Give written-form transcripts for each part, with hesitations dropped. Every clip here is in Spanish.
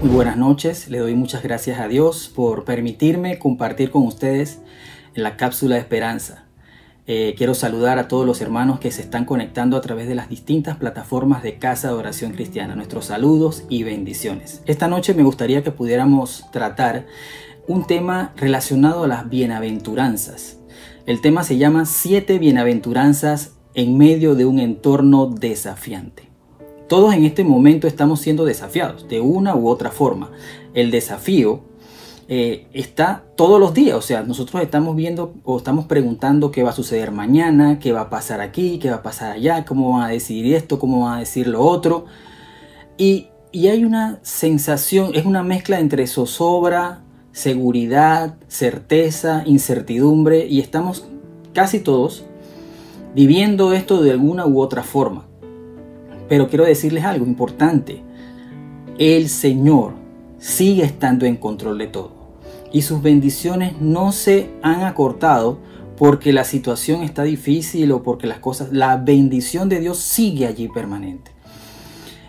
Muy buenas noches, le doy muchas gracias a Dios por permitirme compartir con ustedes la cápsula de esperanza. Quiero saludar a todos los hermanos que se están conectando a través de las distintas plataformas de Casa de Oración Cristiana. Nuestros saludos y bendiciones. Esta noche me gustaría que pudiéramos tratar un tema relacionado a las bienaventuranzas. El tema se llama 7 bienaventuranzas en medio de un entorno desafiante. Todos en este momento estamos siendo desafiados de una u otra forma. El desafío está todos los días. O sea, nosotros estamos viendo o estamos preguntando qué va a suceder mañana, qué va a pasar aquí, qué va a pasar allá, cómo van a decidir esto, cómo van a decir lo otro. Y hay una sensación, es una mezcla entre zozobra, seguridad, certeza, incertidumbre. Y estamos casi todos viviendo esto de alguna u otra forma. Pero quiero decirles algo importante. El Señor sigue estando en control de todo. Y sus bendiciones no se han acortado porque la situación está difícil o porque la bendición de Dios sigue allí permanente.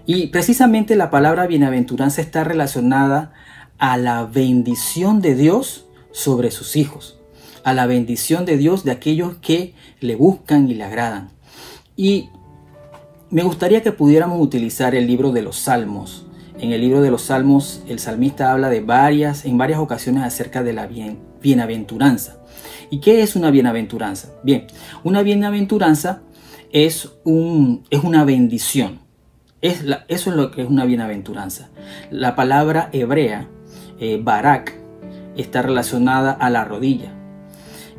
Y precisamente la palabra bienaventuranza está relacionada a la bendición de Dios sobre sus hijos. A la bendición de Dios de aquellos que le buscan y le agradan. Y me gustaría que pudiéramos utilizar el libro de los Salmos. En el libro de los Salmos, el salmista habla en varias ocasiones acerca de la bienaventuranza. ¿Y qué es una bienaventuranza? Bien, una bienaventuranza es una bendición. Eso es lo que es una bienaventuranza. La palabra hebrea, barak, está relacionada a la rodilla.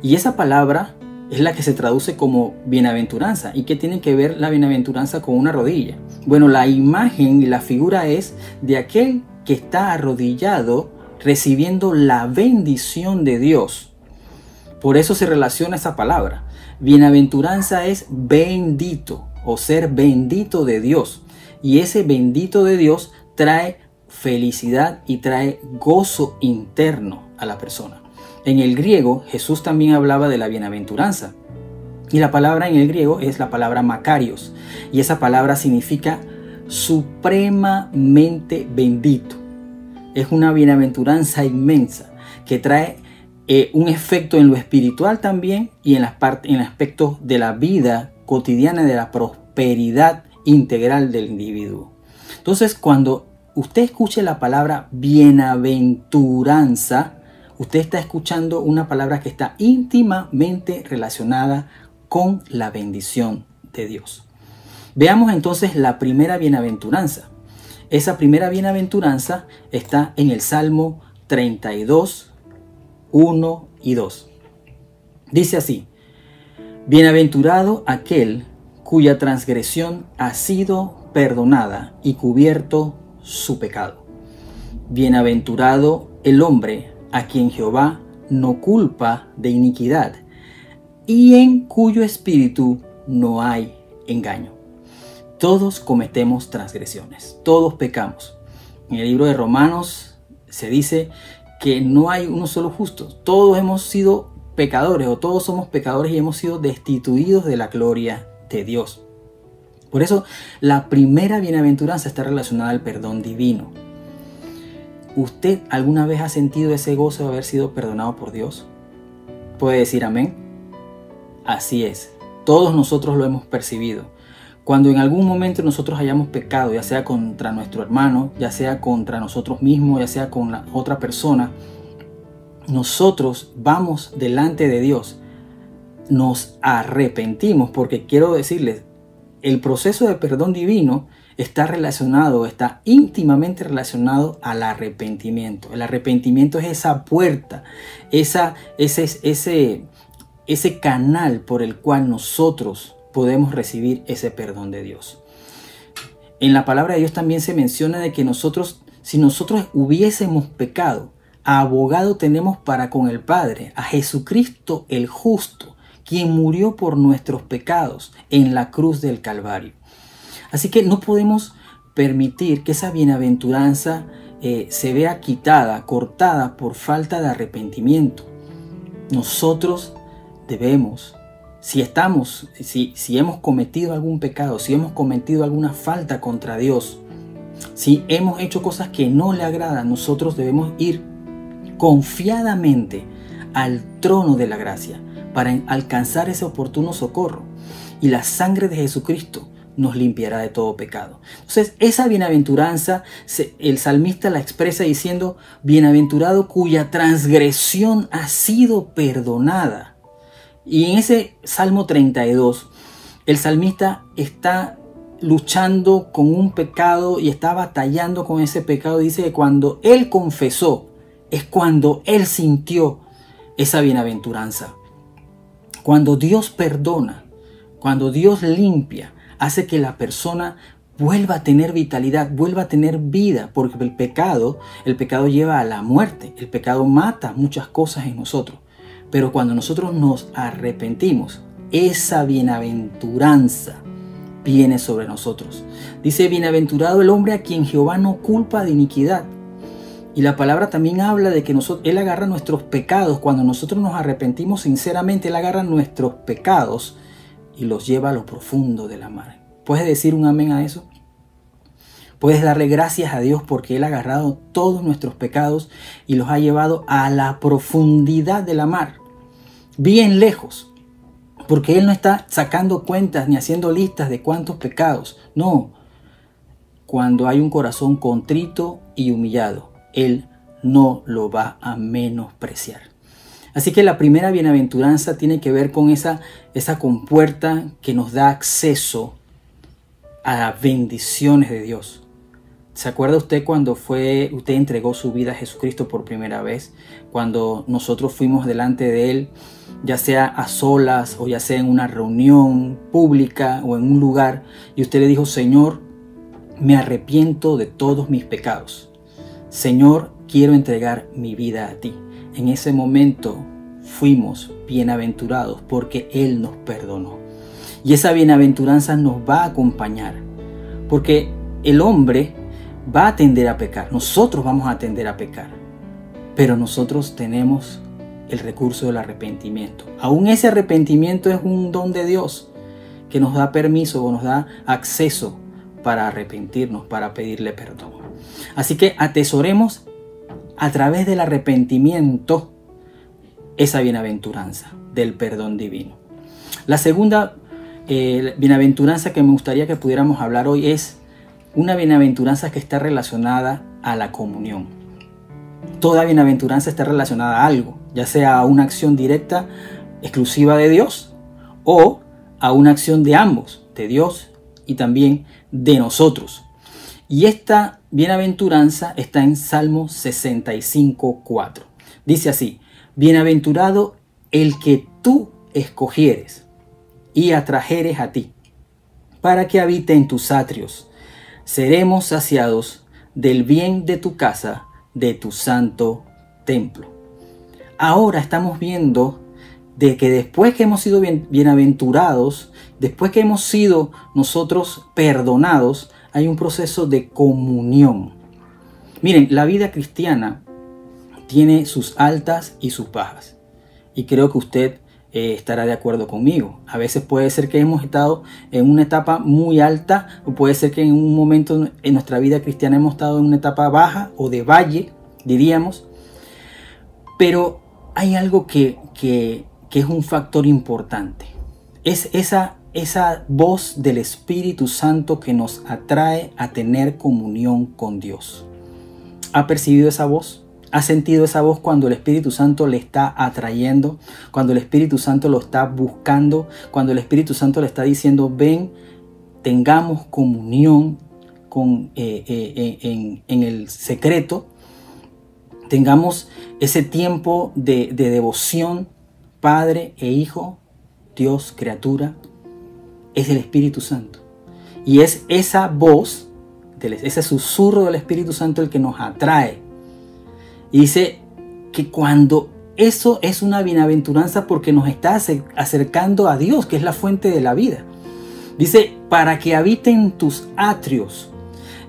Y esa palabra es la que se traduce como bienaventuranza. ¿Y qué tiene que ver la bienaventuranza con una rodilla? Bueno, la imagen y la figura es de aquel que está arrodillado recibiendo la bendición de Dios. Por eso se relaciona esa palabra. Bienaventuranza es bendito o ser bendito de Dios. Y ese bendito de Dios trae felicidad y trae gozo interno a la persona. En el griego, Jesús también hablaba de la bienaventuranza. Y la palabra en el griego es la palabra makarios. Y esa palabra significa supremamente bendito. Es una bienaventuranza inmensa que trae un efecto en lo espiritual también y en aspectos de la vida cotidiana, de la prosperidad integral del individuo. Entonces, cuando usted escuche la palabra bienaventuranza, usted está escuchando una palabra que está íntimamente relacionada con la bendición de Dios. Veamos entonces la primera bienaventuranza. Esa primera bienaventuranza está en el Salmo 32, 1 y 2. Dice así: bienaventurado aquel cuya transgresión ha sido perdonada y cubierto su pecado. Bienaventurado el hombre a quien Jehová no culpa de iniquidad y en cuyo espíritu no hay engaño. Todos cometemos transgresiones, todos pecamos. En el libro de Romanos se dice que no hay uno solo justo. Todos hemos sido pecadores o todos somos pecadores y hemos sido destituidos de la gloria de Dios. Por eso la primera bienaventuranza está relacionada al perdón divino. ¿Usted alguna vez ha sentido ese gozo de haber sido perdonado por Dios? ¿Puede decir amén? Así es. Todos nosotros lo hemos percibido. Cuando en algún momento nosotros hayamos pecado, ya sea contra nuestro hermano, ya sea contra nosotros mismos, ya sea con la otra persona, nosotros vamos delante de Dios. Nos arrepentimos, porque quiero decirles, el proceso de perdón divino está íntimamente relacionado al arrepentimiento. El arrepentimiento es esa puerta, ese canal por el cual nosotros podemos recibir ese perdón de Dios. En la palabra de Dios también se menciona de que si nosotros hubiésemos pecado, abogado tenemos para con el Padre, a Jesucristo el justo, quien murió por nuestros pecados en la cruz del Calvario. Así que no podemos permitir que esa bienaventuranza se vea cortada por falta de arrepentimiento. Nosotros debemos, si hemos cometido algún pecado, si hemos cometido alguna falta contra Dios, Si hemos hecho cosas que no le agradan, nosotros debemos ir confiadamente al trono de la gracia para alcanzar ese oportuno socorro. Y la sangre de Jesucristo nos limpiará de todo pecado. Entonces, esa bienaventuranza, el salmista la expresa diciendo: bienaventurado cuya transgresión ha sido perdonada. Y en ese Salmo 32, el salmista está luchando con un pecado y está batallando con ese pecado. Dice que cuando él confesó, es cuando él sintió esa bienaventuranza. Cuando Dios perdona, cuando Dios limpia, hace que la persona vuelva a tener vitalidad, vuelva a tener vida, porque el pecado lleva a la muerte. El pecado mata muchas cosas en nosotros. Pero cuando nosotros nos arrepentimos, esa bienaventuranza viene sobre nosotros. Dice: bienaventurado el hombre a quien Jehová no culpa de iniquidad. Y la palabra también habla de que Él agarra nuestros pecados. Cuando nosotros nos arrepentimos sinceramente, Él agarra nuestros pecados y los lleva a lo profundo de la mar. ¿Puedes decir un amén a eso? Puedes darle gracias a Dios porque Él ha agarrado todos nuestros pecados y los ha llevado a la profundidad de la mar, bien lejos. Porque Él no está sacando cuentas ni haciendo listas de cuántos pecados. No. Cuando hay un corazón contrito y humillado, Él no lo va a menospreciar. Así que la primera bienaventuranza tiene que ver con esa compuerta que nos da acceso a las bendiciones de Dios. ¿Se acuerda usted cuando usted entregó su vida a Jesucristo por primera vez? Cuando nosotros fuimos delante de Él, ya sea a solas o ya sea en una reunión pública o en un lugar, y usted le dijo: Señor, me arrepiento de todos mis pecados. Señor, quiero entregar mi vida a ti. En ese momento fuimos bienaventurados porque Él nos perdonó. Y esa bienaventuranza nos va a acompañar, porque el hombre va a tender a pecar. Nosotros vamos a tender a pecar, pero nosotros tenemos el recurso del arrepentimiento. Aún ese arrepentimiento es un don de Dios que nos da permiso o nos da acceso para arrepentirnos, para pedirle perdón. Así que atesoremos a través del arrepentimiento esa bienaventuranza del perdón divino. La segunda bienaventuranza que me gustaría que pudiéramos hablar hoy es una bienaventuranza que está relacionada a la comunión. Toda bienaventuranza está relacionada a algo, ya sea a una acción directa, exclusiva de Dios, o a una acción de ambos, de Dios y también de nosotros. Y esta bienaventuranza está en Salmo 65:4. Dice así: bienaventurado el que tú escogieres y atrajeres a ti, para que habite en tus atrios. Seremos saciados del bien de tu casa, de tu santo templo. Ahora estamos viendo de que después que hemos sido bienaventurados, después que hemos sido nosotros perdonados, hay un proceso de comunión. Miren, la vida cristiana tiene sus altas y sus bajas. Y creo que usted estará de acuerdo conmigo. A veces puede ser que hemos estado en una etapa muy alta, o puede ser que en un momento en nuestra vida cristiana hemos estado en una etapa baja o de valle, diríamos. Pero hay algo que es un factor importante. Es esa voz del Espíritu Santo que nos atrae a tener comunión con Dios. ¿Ha percibido esa voz? ¿Ha sentido esa voz cuando el Espíritu Santo le está atrayendo? Cuando el Espíritu Santo lo está buscando, cuando el Espíritu Santo le está diciendo: ven, tengamos comunión en el secreto, tengamos ese tiempo de devoción, Padre e Hijo, Dios, criatura. Es el Espíritu Santo. Y es esa voz, ese susurro del Espíritu Santo el que nos atrae. Y dice que cuando eso es una bienaventuranza porque nos está acercando a Dios, que es la fuente de la vida. Dice: para que habiten tus atrios.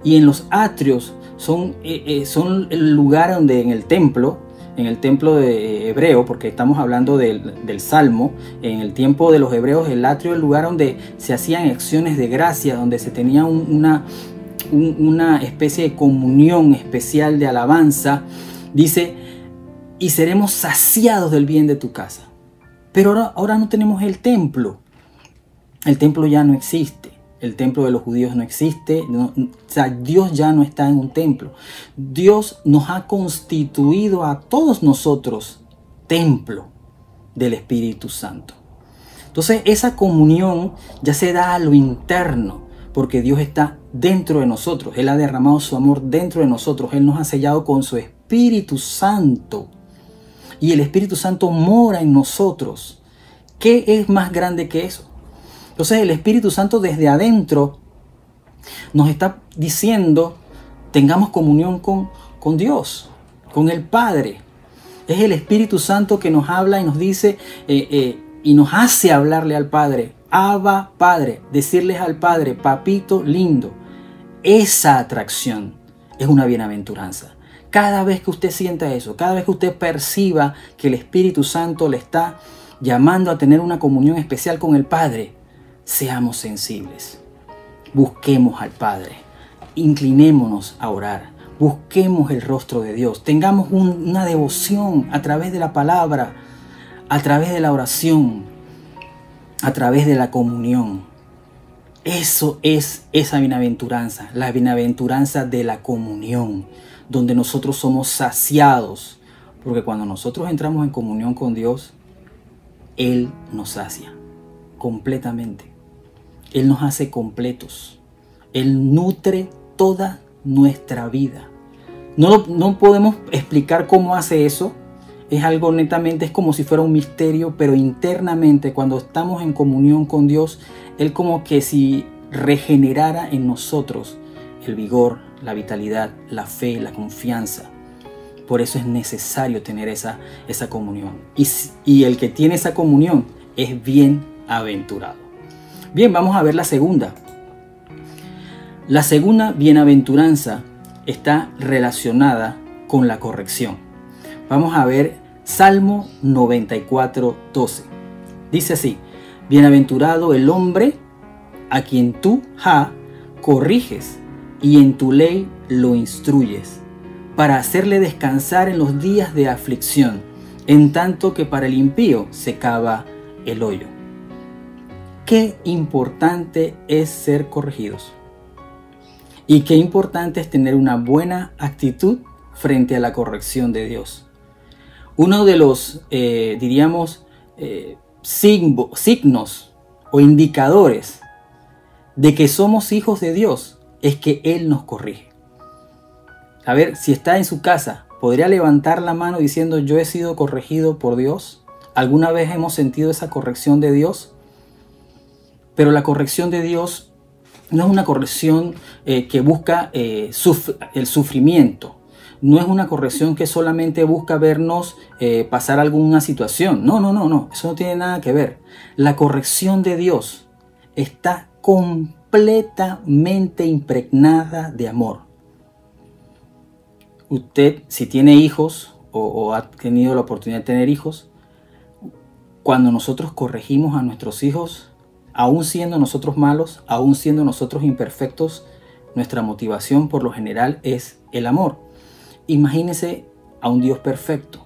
Y en los atrios son el lugar donde en el templo de hebreo, porque estamos hablando del Salmo, en el tiempo de los hebreos, el atrio es el lugar donde se hacían acciones de gracia, donde se tenía una especie de comunión especial de alabanza. Dice, y seremos saciados del bien de tu casa. Pero ahora no tenemos el templo. El templo ya no existe. El templo de los judíos no existe. O sea, Dios ya no está en un templo. Dios nos ha constituido a todos nosotros templo del Espíritu Santo. Entonces esa comunión ya se da a lo interno, porque Dios está dentro de nosotros. Él ha derramado su amor dentro de nosotros. Él nos ha sellado con su Espíritu Santo. Y el Espíritu Santo mora en nosotros. ¿Qué es más grande que eso? Entonces el Espíritu Santo desde adentro nos está diciendo, tengamos comunión con Dios, con el Padre. Es el Espíritu Santo que nos habla y nos dice y nos hace hablarle al Padre. Abba, Padre, decirles al Padre, papito lindo. Esa atracción es una bienaventuranza. Cada vez que usted sienta eso, cada vez que usted perciba que el Espíritu Santo le está llamando a tener una comunión especial con el Padre, seamos sensibles. Busquemos al Padre. Inclinémonos a orar. Busquemos el rostro de Dios. Tengamos una devoción a través de la palabra, a través de la oración, a través de la comunión. Eso es esa bienaventuranza, la bienaventuranza de la comunión, donde nosotros somos saciados. Porque cuando nosotros entramos en comunión con Dios, Él nos sacia completamente. Él nos hace completos. Él nutre toda nuestra vida. No podemos explicar cómo hace eso. Es algo netamente, es como si fuera un misterio, pero internamente cuando estamos en comunión con Dios, Él como que si regenerara en nosotros el vigor, la vitalidad, la fe, la confianza. Por eso es necesario tener esa comunión. Y el que tiene esa comunión es bienaventurado. Bien, vamos a ver la segunda. La segunda bienaventuranza está relacionada con la corrección. Vamos a ver Salmo 94:12. Dice así: bienaventurado el hombre a quien tú, corriges y en tu ley lo instruyes, para hacerle descansar en los días de aflicción, en tanto que para el impío se cava el hoyo. Qué importante es ser corregidos. Y qué importante es tener una buena actitud frente a la corrección de Dios. Uno de los, signos o indicadores de que somos hijos de Dios es que Él nos corrige. A ver, si está en su casa, ¿podría levantar la mano diciendo yo he sido corregido por Dios? ¿Alguna vez hemos sentido esa corrección de Dios? Pero la corrección de Dios no es una corrección que busca el sufrimiento. No es una corrección que solamente busca vernos pasar alguna situación. No. Eso no tiene nada que ver. La corrección de Dios está completamente impregnada de amor. Usted, si tiene hijos o ha tenido la oportunidad de tener hijos, cuando nosotros corregimos a nuestros hijos, aún siendo nosotros malos, aún siendo nosotros imperfectos, nuestra motivación por lo general es el amor. Imagínese a un Dios perfecto.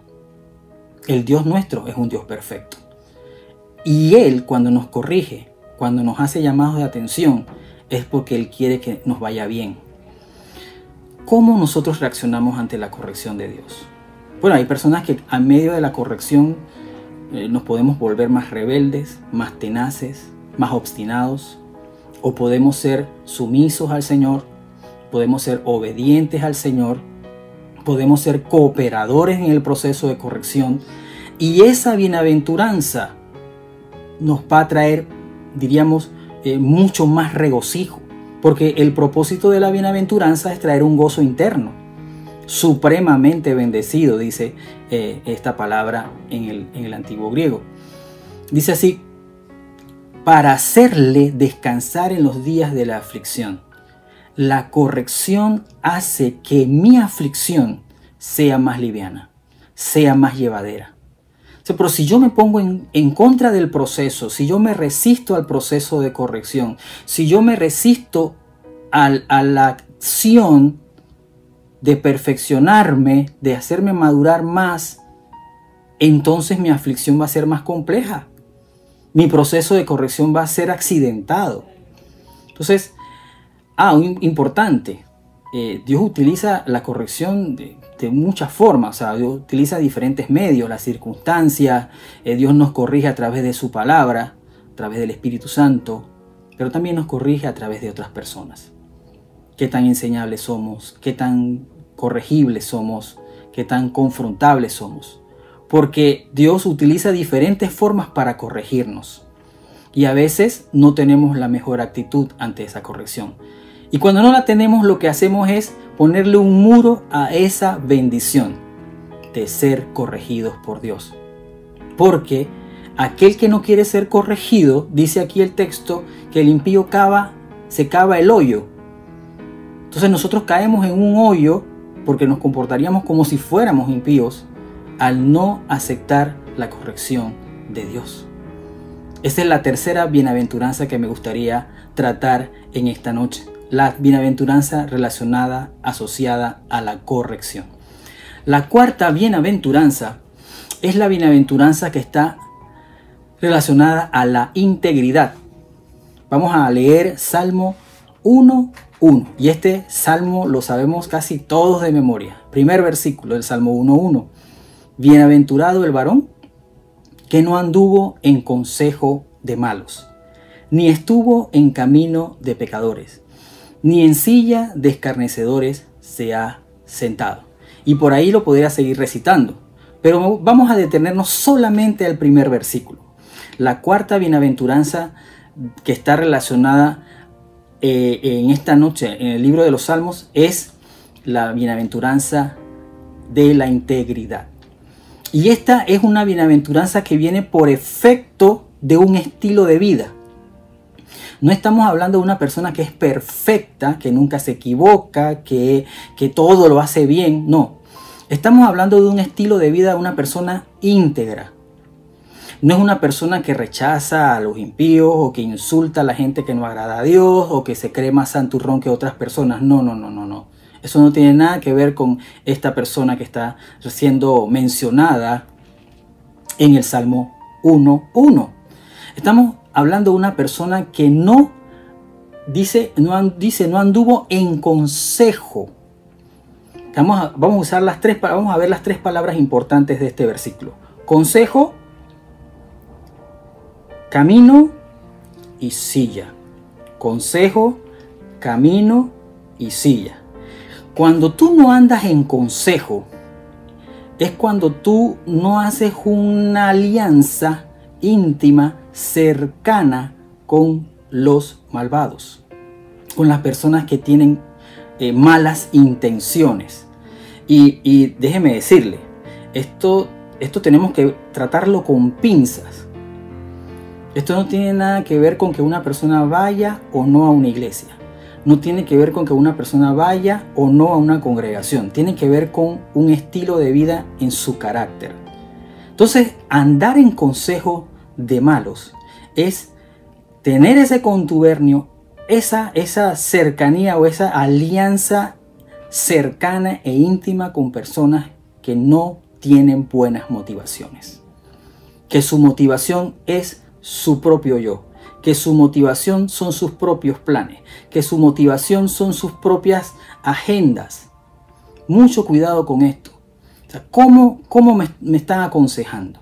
El Dios nuestro es un Dios perfecto. Y Él, cuando nos corrige, cuando nos hace llamados de atención, es porque Él quiere que nos vaya bien. ¿Cómo nosotros reaccionamos ante la corrección de Dios? Bueno, hay personas que a medio de la corrección nos podemos volver más rebeldes, más tenaces, más obstinados, o podemos ser sumisos al Señor, podemos ser obedientes al Señor, podemos ser cooperadores en el proceso de corrección, y esa bienaventuranza nos va a traer, mucho más regocijo, porque el propósito de la bienaventuranza es traer un gozo interno, supremamente bendecido, dice esta palabra en el antiguo griego. Dice así: para hacerle descansar en los días de la aflicción. La corrección hace que mi aflicción sea más liviana, sea más llevadera. Pero si yo me pongo en contra del proceso, si yo me resisto al proceso de corrección, si yo me resisto a la acción de perfeccionarme, de hacerme madurar más, entonces mi aflicción va a ser más compleja. Mi proceso de corrección va a ser accidentado. Entonces, importante, Dios utiliza la corrección de muchas formas. O sea, Dios utiliza diferentes medios, las circunstancias. Dios nos corrige a través de su palabra, a través del Espíritu Santo, pero también nos corrige a través de otras personas. Qué tan enseñables somos, qué tan corregibles somos, qué tan confrontables somos. Porque Dios utiliza diferentes formas para corregirnos. Y a veces no tenemos la mejor actitud ante esa corrección. Y cuando no la tenemos, lo que hacemos es ponerle un muro a esa bendición de ser corregidos por Dios. Porque aquel que no quiere ser corregido, dice aquí el texto, que el impío se cava el hoyo. Entonces nosotros caemos en un hoyo porque nos comportaríamos como si fuéramos impíos al no aceptar la corrección de Dios. Esa es la tercera bienaventuranza que me gustaría tratar en esta noche. La bienaventuranza relacionada, asociada a la corrección. La cuarta bienaventuranza es la bienaventuranza que está relacionada a la integridad. Vamos a leer Salmo 1:1. Y este salmo lo sabemos casi todos de memoria. Primer versículo del Salmo 1:1. Bienaventurado el varón que no anduvo en consejo de malos, ni estuvo en camino de pecadores, ni en silla de escarnecedores se ha sentado. Y por ahí lo podría seguir recitando, pero vamos a detenernos solamente al primer versículo. La cuarta bienaventuranza que está relacionada en esta noche en el libro de los Salmos es la bienaventuranza de la integridad. Y esta es una bienaventuranza que viene por efecto de un estilo de vida. No estamos hablando de una persona que es perfecta, que nunca se equivoca, que todo lo hace bien. No, estamos hablando de un estilo de vida de una persona íntegra. No es una persona que rechaza a los impíos o que insulta a la gente que no agrada a Dios o que se cree más santurrón que otras personas. No. Eso no tiene nada que ver con esta persona que está siendo mencionada en el Salmo 1:1. Estamos hablando de una persona que no anduvo en consejo. Vamos a ver las tres palabras importantes de este versículo. Consejo, camino y silla. Consejo, camino y silla. Cuando tú no andas en consejo, es cuando tú no haces una alianza íntima, cercana con los malvados, con las personas que tienen malas intenciones. Y déjeme decirle, esto tenemos que tratarlo con pinzas. Esto no tiene nada que ver con que una persona vaya o no a una iglesia. No tiene que ver con que una persona vaya o no a una congregación. Tiene que ver con un estilo de vida en su carácter. Entonces, andar en consejo de malos es tener ese contubernio, esa cercanía o esa alianza cercana e íntima con personas que no tienen buenas motivaciones. Que su motivación es su propio yo. Que su motivación son sus propios planes, que su motivación son sus propias agendas. Mucho cuidado con esto. O sea, ¿cómo me están aconsejando?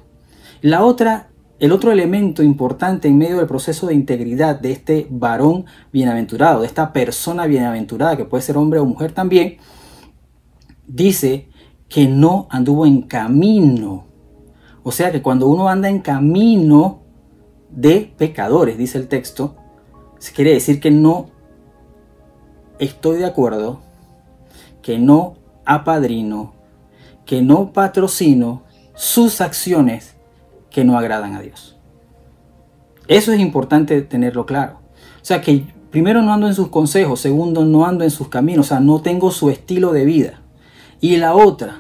El otro elemento importante en medio del proceso de integridad de este varón bienaventurado, de esta persona bienaventurada, que puede ser hombre o mujer también, dice que no anduvo en camino. O sea que cuando uno anda en camino de pecadores, dice el texto, se quiere decir que no estoy de acuerdo, que no apadrino, que no patrocino sus acciones que no agradan a Dios. Eso es importante tenerlo claro. O sea que primero no ando en sus consejos, segundo no ando en sus caminos, o sea, no tengo su estilo de vida. Y la otra,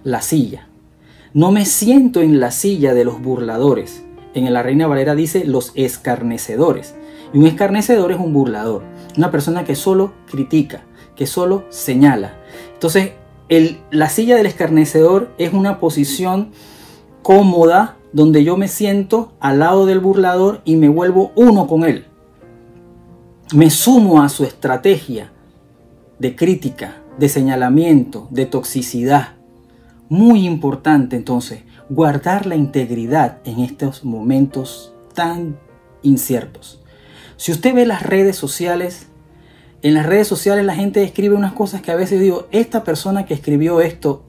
la silla. No me siento en la silla de los burladores. En la Reina Valera dice los escarnecedores. Y un escarnecedor es un burlador. Una persona que solo critica, que solo señala. Entonces, la silla del escarnecedor es una posición cómoda donde yo me siento al lado del burlador y me vuelvo uno con él. Me sumo a su estrategia de crítica, de señalamiento, de toxicidad. Muy importante entonces guardar la integridad en estos momentos tan inciertos. Si usted ve las redes sociales, en las redes sociales la gente escribe unas cosas que a veces digo, esta persona que escribió esto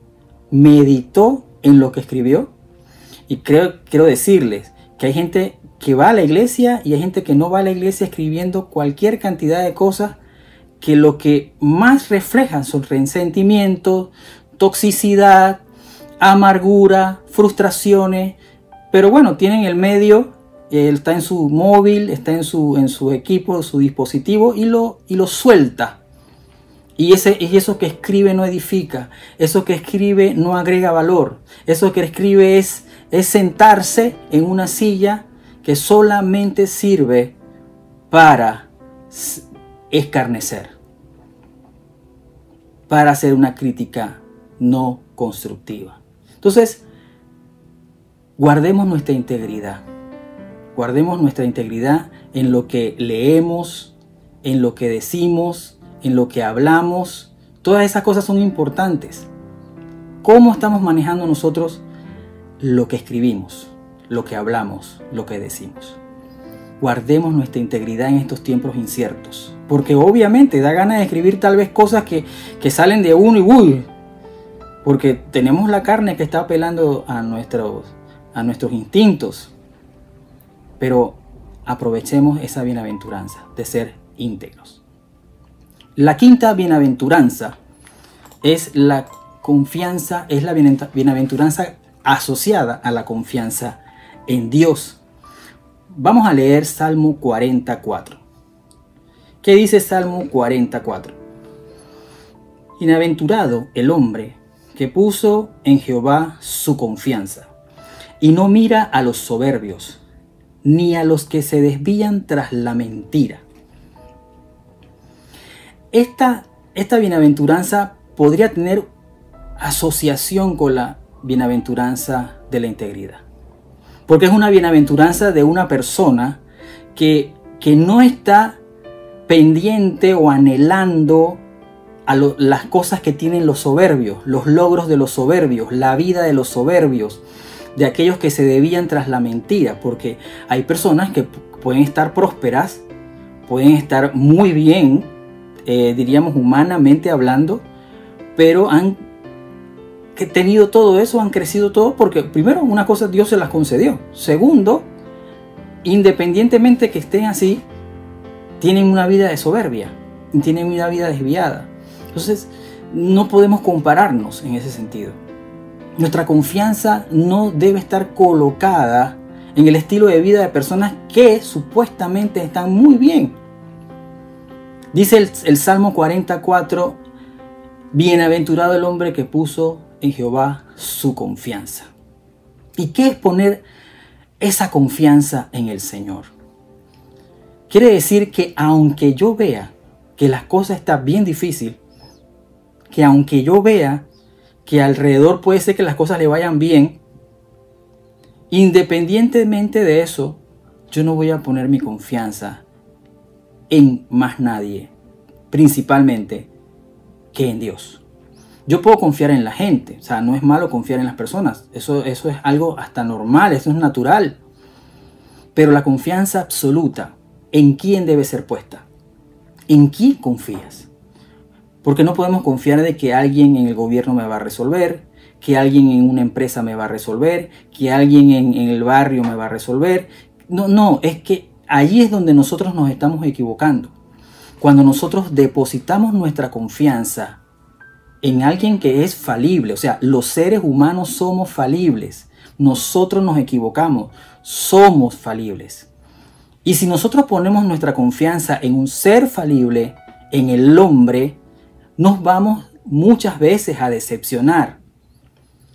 meditó en lo que escribió. Y quiero decirles que hay gente que va a la iglesia y hay gente que no va a la iglesia escribiendo cualquier cantidad de cosas que lo que más reflejan son resentimientos, toxicidad, amargura, frustraciones. Pero bueno, tienen el medio, él está en su móvil, está en su equipo, su dispositivo y lo suelta. Y eso que escribe no edifica, eso que escribe no agrega valor, eso que escribe es sentarse en una silla que solamente sirve para escarnecer, para hacer una crítica no constructiva. Entonces, guardemos nuestra integridad. Guardemos nuestra integridad en lo que leemos, en lo que decimos, en lo que hablamos. Todas esas cosas son importantes. ¿Cómo estamos manejando nosotros lo que escribimos, lo que hablamos, lo que decimos? Guardemos nuestra integridad en estos tiempos inciertos. Porque obviamente da ganas de escribir tal vez cosas que salen de uno y uy. Porque tenemos la carne que está apelando a nuestros instintos. Pero aprovechemos esa bienaventuranza de ser íntegros. La quinta bienaventuranza es la confianza, es la bienaventuranza asociada a la confianza en Dios. Vamos a leer Salmo 44. ¿Qué dice Salmo 44? Bienaventurado el hombre que puso en Jehová su confianza y no mira a los soberbios, ni a los que se desvían tras la mentira. Esta bienaventuranza podría tener asociación con la bienaventuranza de la integridad. Porque es una bienaventuranza de una persona que no está pendiente o anhelando a las cosas que tienen los soberbios, los logros de los soberbios, la vida de los soberbios, de aquellos que se desvían tras la mentira. Porque hay personas que pueden estar prósperas, pueden estar muy bien, diríamos humanamente hablando, pero han tenido todo eso, han crecido todo porque primero, una cosa, Dios se las concedió. Segundo, independientemente que estén así, tienen una vida de soberbia, tienen una vida desviada. Entonces, no podemos compararnos en ese sentido. Nuestra confianza no debe estar colocada en el estilo de vida de personas que supuestamente están muy bien. Dice el Salmo 44, bienaventurado el hombre que puso en Jehová su confianza. ¿Y qué es poner esa confianza en el Señor? Quiere decir que aunque yo vea que las cosas están bien difíciles, que aunque yo vea que alrededor puede ser que las cosas le vayan bien, independientemente de eso, yo no voy a poner mi confianza en más nadie, principalmente que en Dios. Yo puedo confiar en la gente, o sea, no es malo confiar en las personas, eso es algo hasta normal, eso es natural. Pero la confianza absoluta, ¿en quién debe ser puesta? ¿En quién confías? Porque no podemos confiar de que alguien en el gobierno me va a resolver, que alguien en una empresa me va a resolver, que alguien en el barrio me va a resolver. No, es que allí es donde nosotros nos estamos equivocando. Cuando nosotros depositamos nuestra confianza en alguien que es falible, o sea, los seres humanos somos falibles, nosotros nos equivocamos, somos falibles. Y si nosotros ponemos nuestra confianza en un ser falible, en el hombre, nos vamos muchas veces a decepcionar.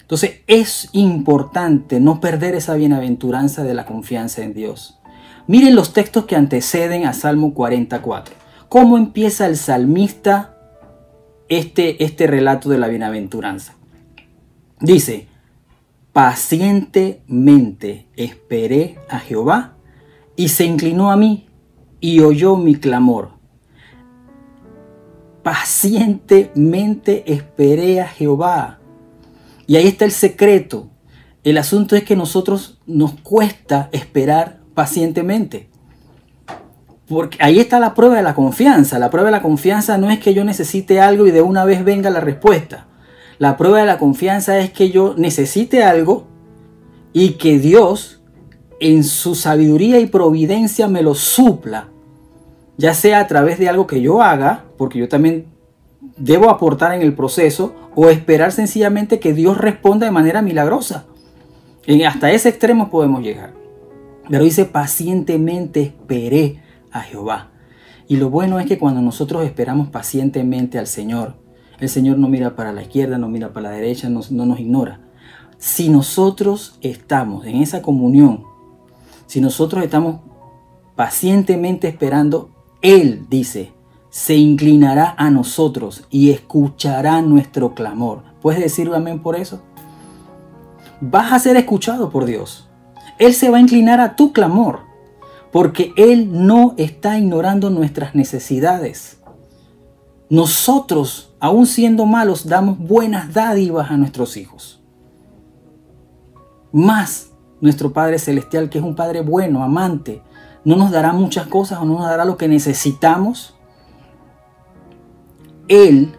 Entonces es importante no perder esa bienaventuranza de la confianza en Dios. Miren los textos que anteceden a Salmo 44. ¿Cómo empieza el salmista este relato de la bienaventuranza? Dice, pacientemente esperé a Jehová y se inclinó a mí y oyó mi clamor. Pacientemente esperé a Jehová. Y ahí está el secreto. El asunto es que nosotros nos cuesta esperar pacientemente. Porque ahí está la prueba de la confianza. La prueba de la confianza no es que yo necesite algo y de una vez venga la respuesta. La prueba de la confianza es que yo necesite algo y que Dios en su sabiduría y providencia me lo supla. Ya sea a través de algo que yo haga, porque yo también debo aportar en el proceso, o esperar sencillamente que Dios responda de manera milagrosa. Hasta ese extremo podemos llegar. Pero dice, pacientemente esperé a Jehová. Y lo bueno es que cuando nosotros esperamos pacientemente al Señor, el Señor no mira para la izquierda, no mira para la derecha, no nos ignora. Si nosotros estamos en esa comunión, si nosotros estamos pacientemente esperando, Él dice, se inclinará a nosotros y escuchará nuestro clamor. ¿Puedes decir amén por eso? Vas a ser escuchado por Dios. Él se va a inclinar a tu clamor, porque Él no está ignorando nuestras necesidades. Nosotros, aun siendo malos, damos buenas dádivas a nuestros hijos. Más nuestro Padre Celestial, que es un Padre bueno, amante, ¿no nos dará muchas cosas o no nos dará lo que necesitamos? Él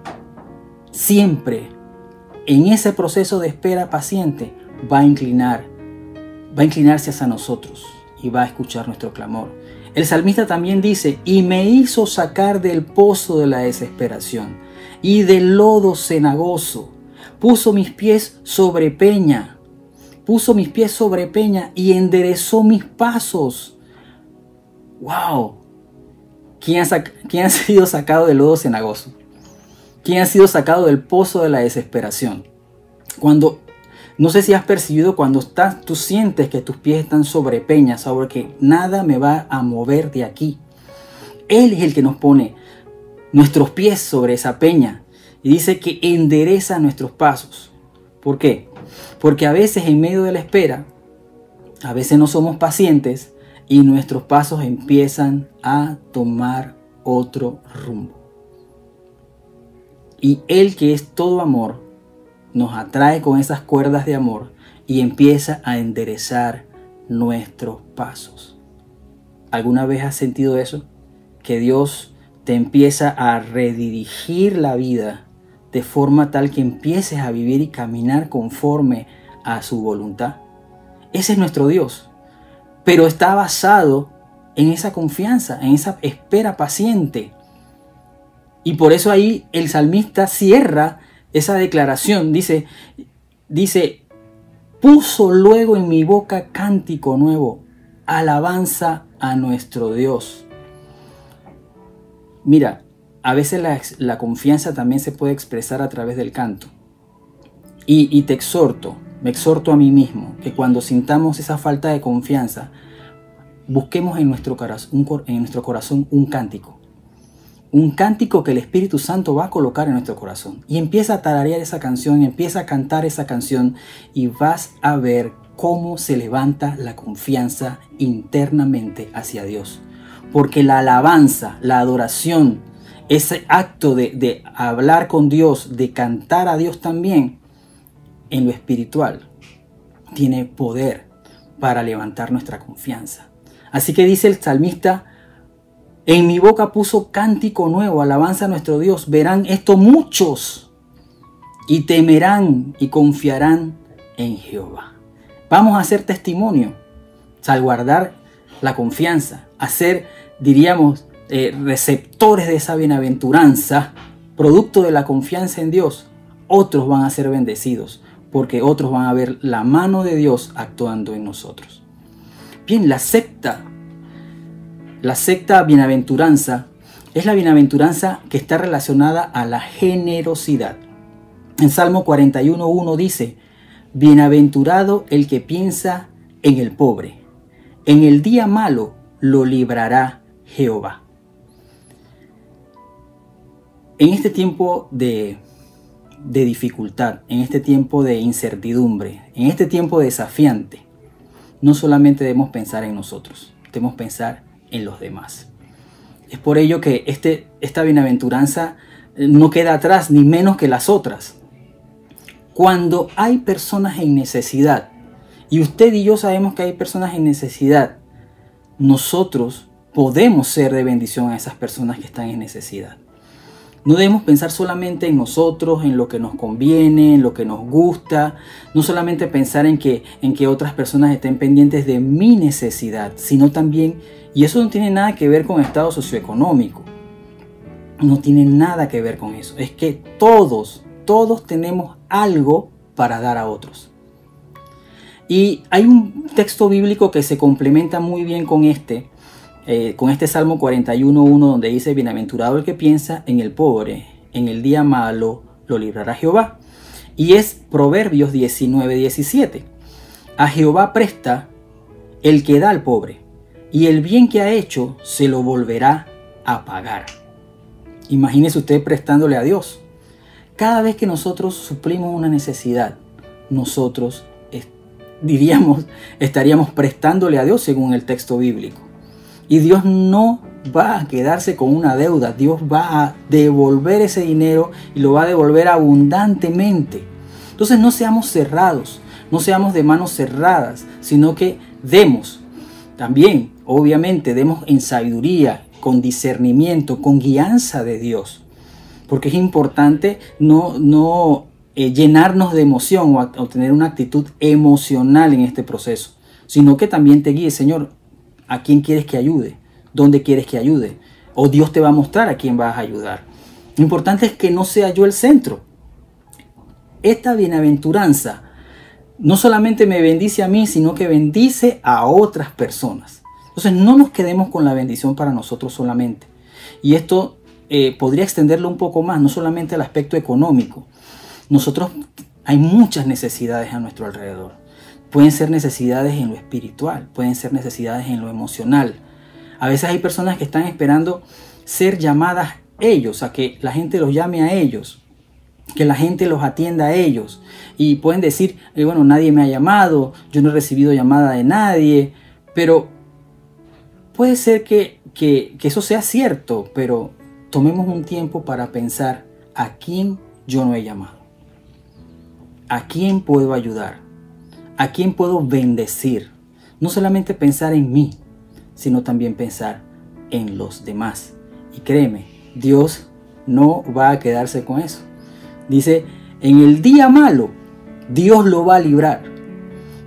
siempre, en ese proceso de espera paciente, va a inclinarse hacia nosotros y va a escuchar nuestro clamor. El salmista también dice, y me hizo sacar del pozo de la desesperación y del lodo cenagoso. Puso mis pies sobre peña y enderezó mis pasos. ¡Wow! ¿Quién ha sido sacado del lodo cenagoso? ¿Quién ha sido sacado del pozo de la desesperación? No sé si has percibido cuando tú sientes que tus pies están sobre peña, sobre que nada me va a mover de aquí. Él es el que nos pone nuestros pies sobre esa peña y dice que endereza nuestros pasos. ¿Por qué? Porque a veces en medio de la espera, a veces no somos pacientes y nuestros pasos empiezan a tomar otro rumbo. Y Él, que es todo amor, nos atrae con esas cuerdas de amor y empieza a enderezar nuestros pasos. ¿Alguna vez has sentido eso? Que Dios te empieza a redirigir la vida de forma tal que empieces a vivir y caminar conforme a su voluntad. Ese es nuestro Dios, pero está basado en esa confianza, en esa espera paciente. Y por eso ahí el salmista cierra esa declaración. Dice, puso luego en mi boca cántico nuevo, alabanza a nuestro Dios. Mira, a veces la confianza también se puede expresar a través del canto. Y me exhorto a mí mismo, que cuando sintamos esa falta de confianza, busquemos en nuestro corazón un cántico. Un cántico que el Espíritu Santo va a colocar en nuestro corazón. Y empieza a tararear esa canción, empieza a cantar esa canción y vas a ver cómo se levanta la confianza internamente hacia Dios. Porque la alabanza, la adoración, ese acto de hablar con Dios, de cantar a Dios también, en lo espiritual, tiene poder para levantar nuestra confianza. Así que dice el salmista, en mi boca puso cántico nuevo, alabanza a nuestro Dios. Verán esto muchos y temerán y confiarán en Jehová. Vamos a hacer testimonio, salvaguardar la confianza, hacer, diríamos, receptores de esa bienaventuranza, producto de la confianza en Dios. Otros van a ser bendecidos, porque otros van a ver la mano de Dios actuando en nosotros. Bien, la sexta bienaventuranza es la bienaventuranza que está relacionada a la generosidad. En Salmo 41:1 dice, bienaventurado el que piensa en el pobre, en el día malo lo librará Jehová. En este tiempo de dificultad, en este tiempo de incertidumbre, en este tiempo desafiante, no solamente debemos pensar en nosotros, debemos pensar en los demás. Es por ello que esta bienaventuranza no queda atrás, ni menos que las otras. Cuando hay personas en necesidad, y usted y yo sabemos que hay personas en necesidad, nosotros podemos ser de bendición a esas personas que están en necesidad. No debemos pensar solamente en nosotros, en lo que nos conviene, en lo que nos gusta. No solamente pensar en que otras personas estén pendientes de mi necesidad, sino también, y eso no tiene nada que ver con estado socioeconómico. No tiene nada que ver con eso. Es que todos tenemos algo para dar a otros. Y hay un texto bíblico que se complementa muy bien con este Salmo 41:1, donde dice: bienaventurado el que piensa en el pobre, en el día malo lo librará Jehová. Y es Proverbios 19:17. A Jehová presta el que da al pobre, y el bien que ha hecho se lo volverá a pagar. Imagínese usted prestándole a Dios. Cada vez que nosotros suplimos una necesidad, nosotros estaríamos prestándole a Dios según el texto bíblico. Y Dios no va a quedarse con una deuda. Dios va a devolver ese dinero y lo va a devolver abundantemente. Entonces no seamos cerrados, no seamos de manos cerradas, sino que demos. También, obviamente, demos en sabiduría, con discernimiento, con guianza de Dios. Porque es importante no llenarnos de emoción o tener una actitud emocional en este proceso, sino que también te guíe: Señor, ¿a quién quieres que ayude? ¿Dónde quieres que ayude? O Dios te va a mostrar a quién vas a ayudar. Lo importante es que no sea yo el centro. Esta bienaventuranza no solamente me bendice a mí, sino que bendice a otras personas. Entonces no nos quedemos con la bendición para nosotros solamente. Y esto podría extenderlo un poco más, no solamente al aspecto económico. Hay muchas necesidades a nuestro alrededor. Pueden ser necesidades en lo espiritual, pueden ser necesidades en lo emocional. A veces hay personas que están esperando ser llamadas ellos, a que la gente los llame a ellos, que la gente los atienda a ellos. Y pueden decir: bueno, nadie me ha llamado, yo no he recibido llamada de nadie. Pero puede ser que eso sea cierto, pero tomemos un tiempo para pensar: ¿a quién yo no he llamado? ¿A quién puedo ayudar? ¿A quién puedo bendecir? No solamente pensar en mí, sino también pensar en los demás. Y créeme, Dios no va a quedarse con eso. Dice: en el día malo, Dios lo va a librar.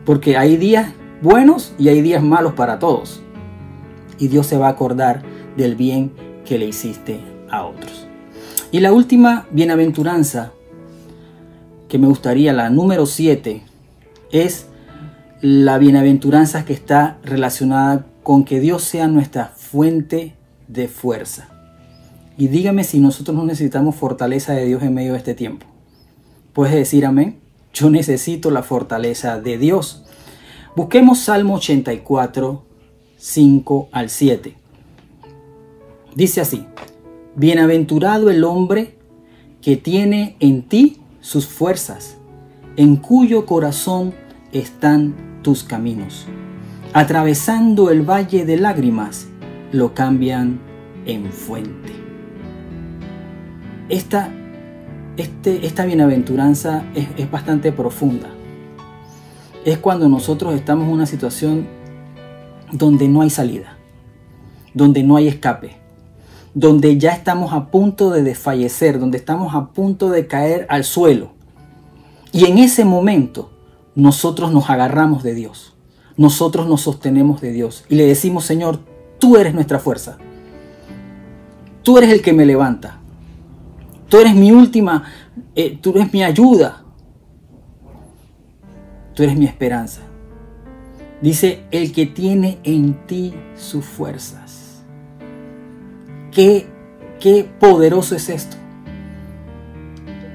Porque hay días buenos y hay días malos para todos. Y Dios se va a acordar del bien que le hiciste a otros. Y la última bienaventuranza que me gustaría, la número 7, es la bienaventuranza que está relacionada con que Dios sea nuestra fuente de fuerza. Y dígame si nosotros no necesitamos fortaleza de Dios en medio de este tiempo. ¿Puedes decir amén? Yo necesito la fortaleza de Dios. Busquemos Salmo 84, 5 al 7. Dice así: bienaventurado el hombre que tiene en ti sus fuerzas, en cuyo corazón están tus caminos. Atravesando el valle de lágrimas, lo cambian en fuente. Esta bienaventuranza es bastante profunda. Es cuando nosotros estamos en una situación donde no hay salida, donde no hay escape, donde ya estamos a punto de desfallecer, donde estamos a punto de caer al suelo. Y en ese momento nosotros nos agarramos de Dios, nosotros nos sostenemos de Dios y le decimos: Señor, tú eres nuestra fuerza, tú eres el que me levanta, tú eres mi tú eres mi ayuda, tú eres mi esperanza. Dice: el que tiene en ti sus fuerzas. Qué poderoso es esto.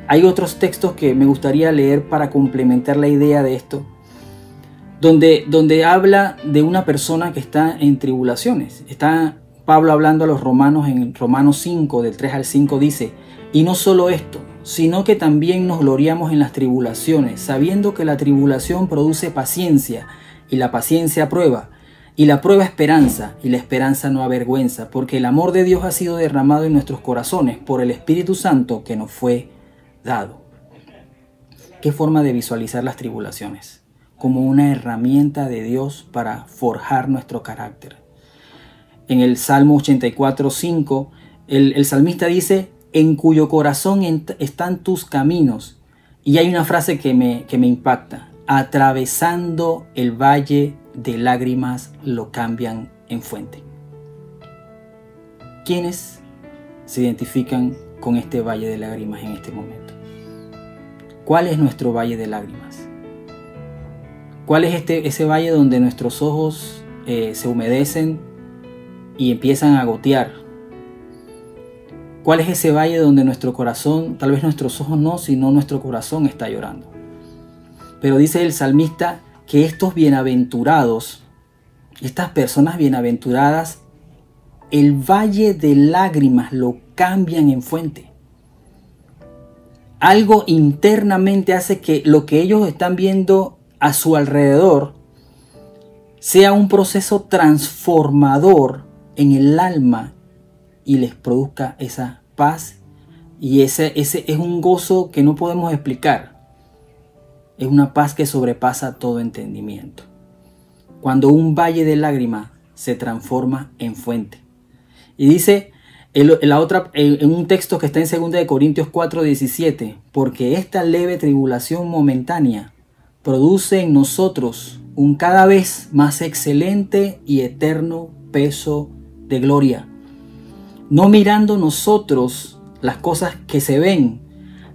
Hay otros textos que me gustaría leer para complementar la idea de esto, donde habla de una persona que está en tribulaciones. Está Pablo hablando a los romanos en Romanos 5, del 3 al 5, dice: Y no solo esto, sino que también nos gloriamos en las tribulaciones, sabiendo que la tribulación produce paciencia, y la paciencia prueba, y la prueba esperanza, y la esperanza no avergüenza, porque el amor de Dios ha sido derramado en nuestros corazones por el Espíritu Santo que nos fue dado. ¿Qué forma de visualizar las tribulaciones? Como una herramienta de Dios para forjar nuestro carácter. En el Salmo 84:5, el salmista dice: en cuyo corazón están tus caminos. Y hay una frase que me impacta: atravesando el valle de lágrimas lo cambian en fuente. ¿Quiénes se identifican con este valle de lágrimas en este momento? ¿Cuál es nuestro valle de lágrimas? ¿Cuál es ese valle donde nuestros ojos se humedecen y empiezan a gotear? ¿Cuál es ese valle donde nuestro corazón, tal vez nuestros ojos no, sino nuestro corazón está llorando? Pero dice el salmista que estos bienaventurados, estas personas bienaventuradas, el valle de lágrimas lo cambian en fuente. Algo internamente hace que lo que ellos están viendo a su alrededor sea un proceso transformador en el alma y les produzca esa paz, y ese es un gozo que no podemos explicar. Es una paz que sobrepasa todo entendimiento. Cuando un valle de lágrimas se transforma en fuente. Y dice en un texto que está en 2 Corintios 4:17, porque esta leve tribulación momentánea produce en nosotros un cada vez más excelente y eterno peso de gloria. No mirando nosotros las cosas que se ven,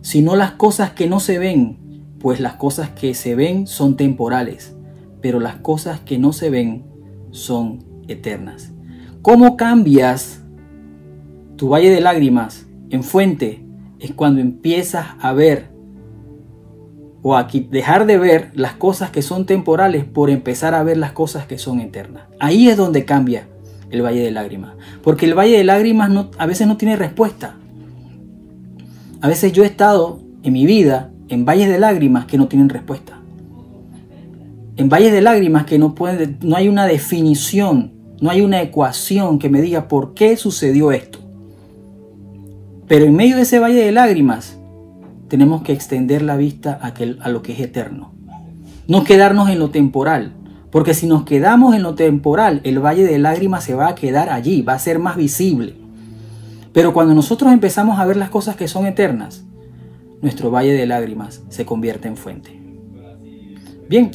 sino las cosas que no se ven, pues las cosas que se ven son temporales, pero las cosas que no se ven son eternas. ¿Cómo cambias tu valle de lágrimas en fuente? Es cuando empiezas a ver o a dejar de ver las cosas que son temporales por empezar a ver las cosas que son eternas. Ahí es donde cambia el valle de lágrimas, porque el valle de lágrimas a veces no tiene respuesta. A veces yo he estado en mi vida en valles de lágrimas que no tienen respuesta, en valles de lágrimas que no hay una definición, no hay una ecuación que me diga por qué sucedió esto. Pero en medio de ese valle de lágrimas tenemos que extender la vista a lo que es eterno, no quedarnos en lo temporal. Porque si nos quedamos en lo temporal, el valle de lágrimas se va a quedar allí, va a ser más visible. Pero cuando nosotros empezamos a ver las cosas que son eternas, nuestro valle de lágrimas se convierte en fuente. Bien,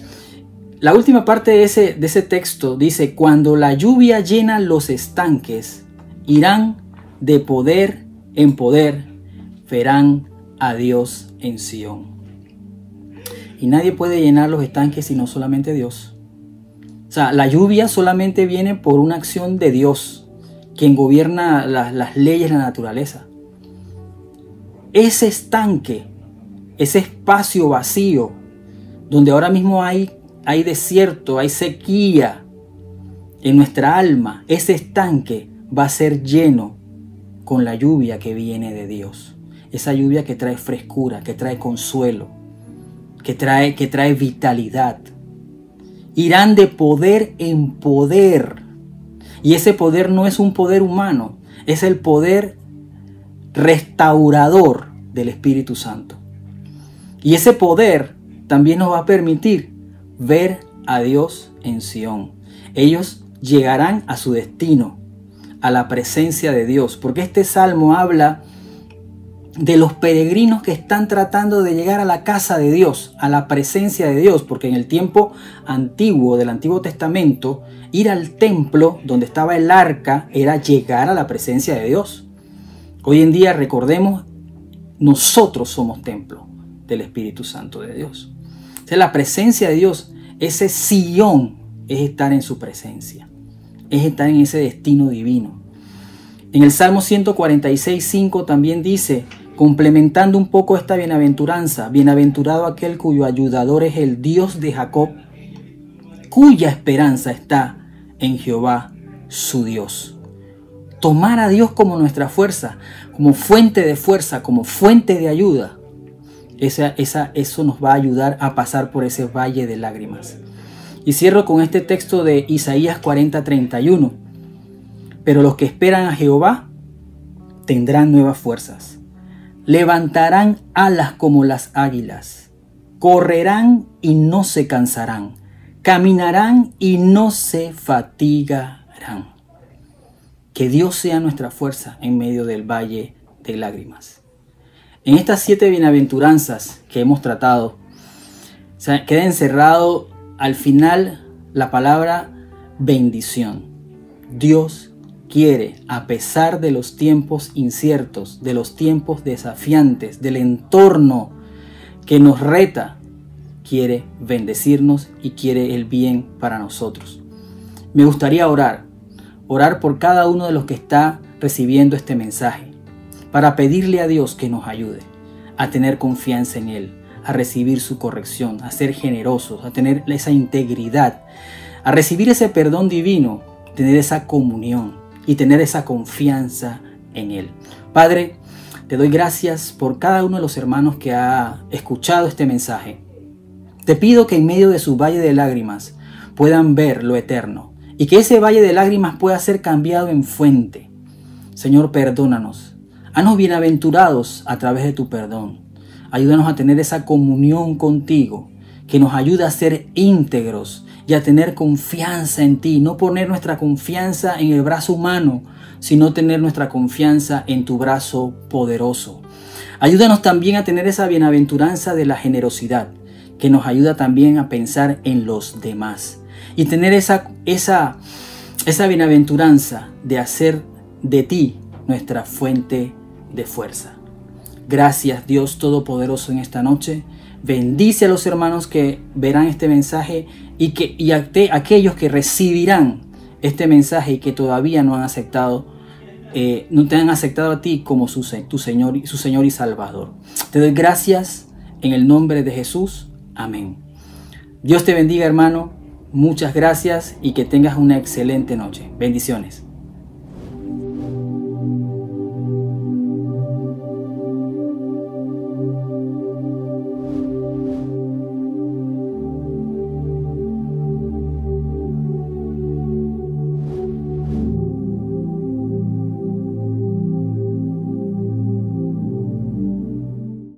la última parte de ese texto dice: cuando la lluvia llena los estanques, irán de poder en poder, verán a Dios en Sión. Y nadie puede llenar los estanques sino solamente Dios. O sea, la lluvia solamente viene por una acción de Dios, quien gobierna las leyes de la naturaleza. Ese estanque, ese espacio vacío, donde ahora mismo hay desierto, hay sequía en nuestra alma, ese estanque va a ser lleno con la lluvia que viene de Dios. Esa lluvia que trae frescura, que trae consuelo, que trae vitalidad. Irán de poder en poder. Y ese poder no es un poder humano, es el poder restaurador del Espíritu Santo. Y ese poder también nos va a permitir ver a Dios en Sión. Ellos llegarán a su destino, a la presencia de Dios, porque este salmo habla de los peregrinos que están tratando de llegar a la casa de Dios, a la presencia de Dios, porque en el tiempo antiguo del Antiguo Testamento, ir al templo donde estaba el arca era llegar a la presencia de Dios. Hoy en día, recordemos, nosotros somos templo del Espíritu Santo de Dios. O sea, la presencia de Dios, ese Sión, es estar en su presencia, es estar en ese destino divino. En el Salmo 146:5 también dice, complementando un poco esta bienaventuranza: bienaventurado aquel cuyo ayudador es el Dios de Jacob, cuya esperanza está en Jehová su Dios. tomar a Dios como nuestra fuerza, como fuente de fuerza, como fuente de ayuda, eso nos va a ayudar a pasar por ese valle de lágrimas. Y cierro con este texto de Isaías 40:31. Pero los que esperan a Jehová tendrán nuevas fuerzas. Levantarán alas como las águilas. Correrán y no se cansarán. Caminarán y no se fatigarán. Que Dios sea nuestra fuerza en medio del valle de lágrimas. En estas 7 bienaventuranzas que hemos tratado, queda encerrado al final la palabra bendición. Dios quiere, a pesar de los tiempos inciertos, de los tiempos desafiantes, del entorno que nos reta, quiere bendecirnos y quiere el bien para nosotros. Me gustaría orar por cada uno de los que está recibiendo este mensaje, para pedirle a Dios que nos ayude a tener confianza en Él, a recibir su corrección, a ser generosos, a tener esa integridad, a recibir ese perdón divino, tener esa comunión y tener esa confianza en Él. Padre, te doy gracias por cada uno de los hermanos que ha escuchado este mensaje. Te pido que en medio de su valle de lágrimas puedan ver lo eterno y que ese valle de lágrimas pueda ser cambiado en fuente. Señor, perdónanos. Haznos bienaventurados a través de tu perdón. Ayúdanos a tener esa comunión contigo que nos ayuda a ser íntegros y a tener confianza en ti. No poner nuestra confianza en el brazo humano, sino tener nuestra confianza en tu brazo poderoso. Ayúdanos también a tener esa bienaventuranza de la generosidad, que nos ayuda también a pensar en los demás. Y tener esa bienaventuranza de hacer de ti nuestra fuente de fuerza. Gracias, Dios Todopoderoso, en esta noche. Bendice a los hermanos que verán este mensaje y a aquellos que recibirán este mensaje y que todavía no han aceptado, no te han aceptado a ti como su Señor y Salvador. Te doy gracias en el nombre de Jesús. Amén. Dios te bendiga, hermano. Muchas gracias y que tengas una excelente noche. Bendiciones.